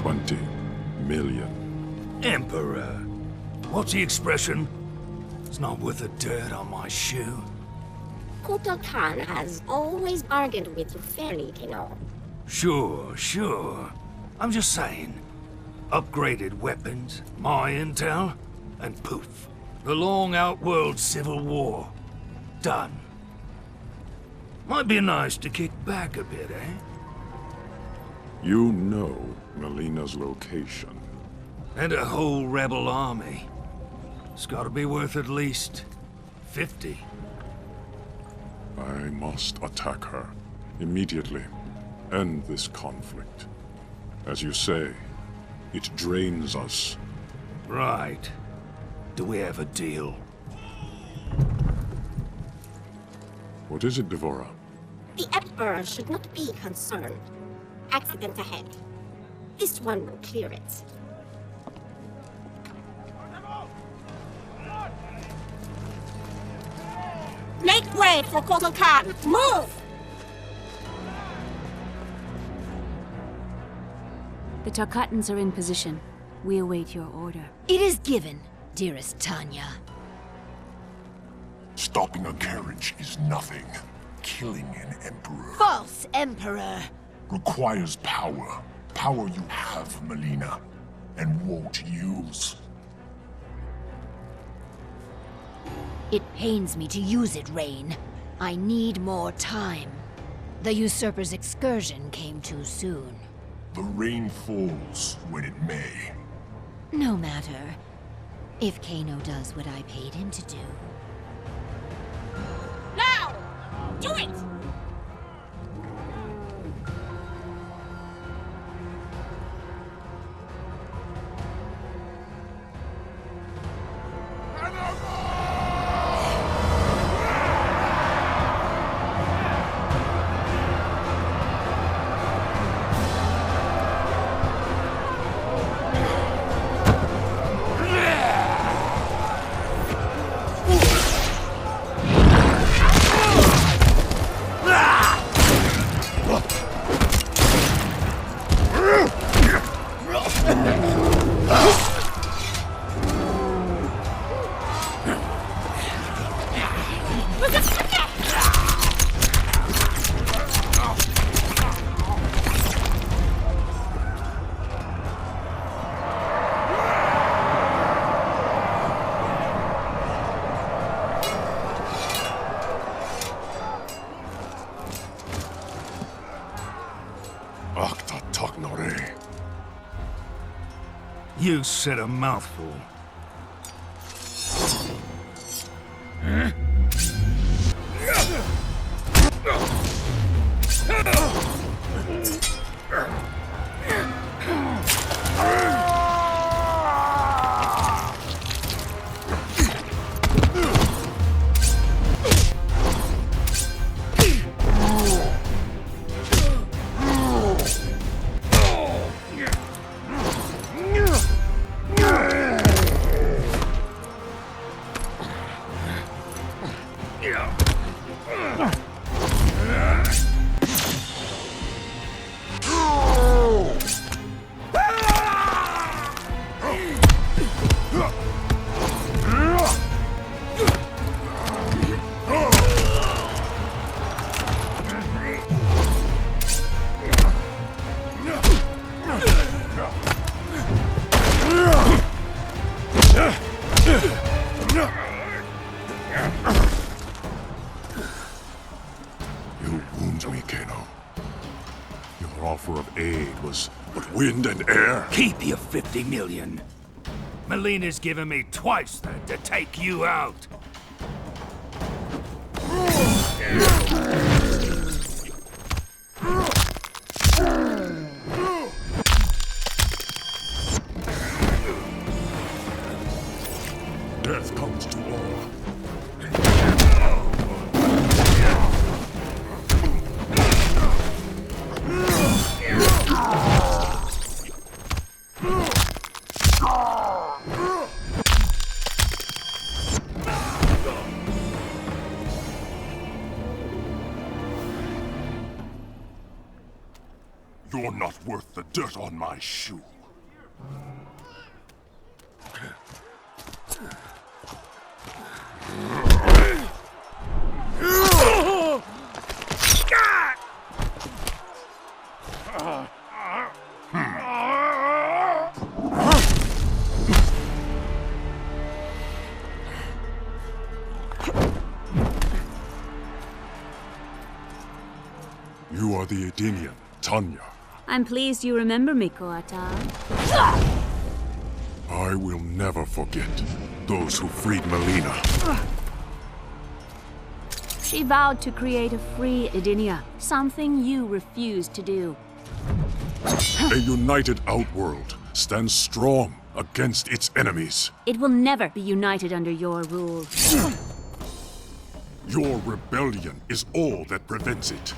20 million. Emperor. What's the expression? It's not worth the dirt on my shoe. Kotal Khan has always bargained with you fairly, Kano. Sure. I'm just saying. Upgraded weapons, my intel, and poof. The long outworld civil war. Done. Might be nice to kick back a bit, eh? You know Melina's location. And a whole rebel army. It's gotta be worth at least 50. I must attack her. Immediately. End this conflict. As you say, it drains us. Right. Do we have a deal? What is it, Devora? The Emperor should not be concerned. Accident ahead. This one will clear it. Make way for Kotal Khan! Move! The Tarkatans are in position. We await your order. It is given, dearest Tanya. Stopping a carriage is nothing. Killing an emperor False Emperor! requires power. Power you have, Melina, and won't use. It pains me to use it, Rain. I need more time. The usurper's excursion came too soon. The rain falls when it may. No matter. If Kano does what I paid him to do. Now! Do it! You said a mouthful. You wound me, Kano. Your offer of aid was but wind and air. Keep your 50 million. Melina's given me twice that to take you out. Death comes to all. You're not worth the dirt on my shoe. You are the Edenian, Tanya. I'm pleased you remember me, Koatar. I will never forget those who freed Melina. She vowed to create a free Edenia, something you refused to do. A united Outworld stands strong against its enemies. It will never be united under your rule. Your rebellion is all that prevents it.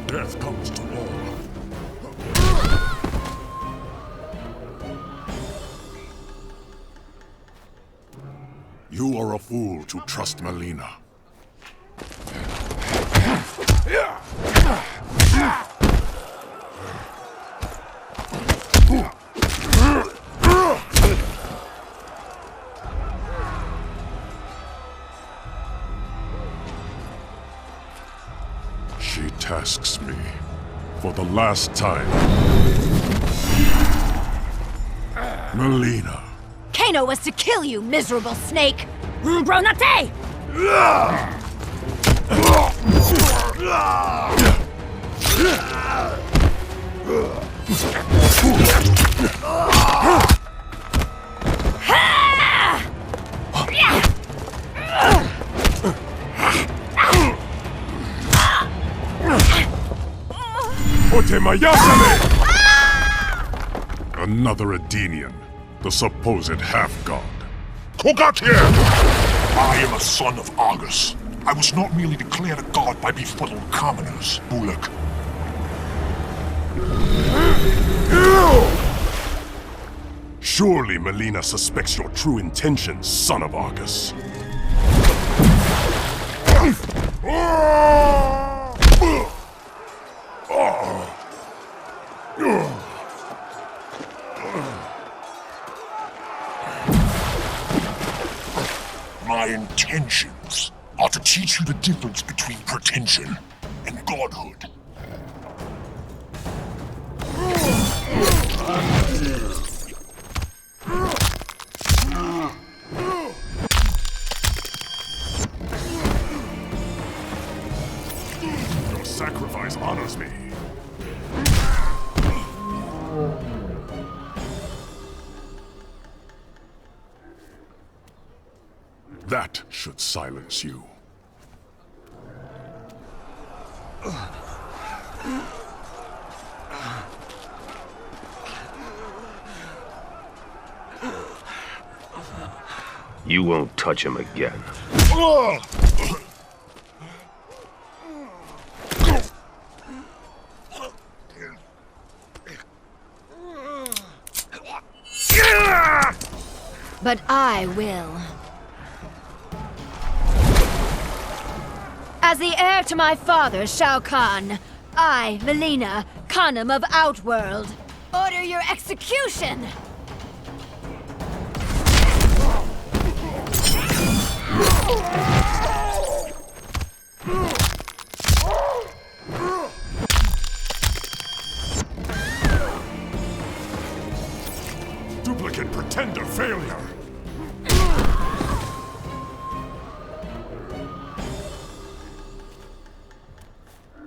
Death comes to all. You are a fool to trust Melina. She tasks me for the last time. Melina. Kano was to kill you, miserable snake! Bronate! Otemayasame! Another Edenian, the supposed half-god. Kogatir! I am a son of Argus. I was not merely declared a god by befuddled commoners, Bullock. Surely Melina suspects your true intentions, son of Argus. My intentions are to teach you the difference between pretension and godhood. Your sacrifice honors me. That should silence you. You won't touch him again. But I will. As the heir to my father, Shao Kahn, I, Melina, Khanum of Outworld, order your execution! Duplicate pretender failure!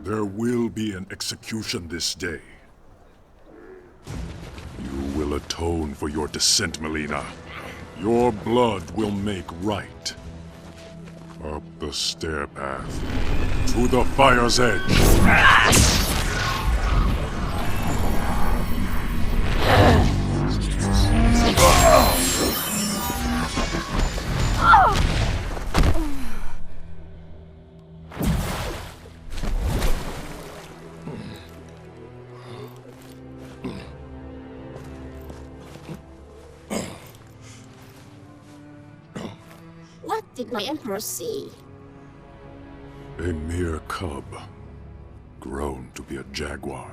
There will be an execution this day. You will atone for your descent, Melina. Your blood will make right. Up the stair path, to the fire's edge. What did my Emperor see? A mere cub, grown to be a jaguar.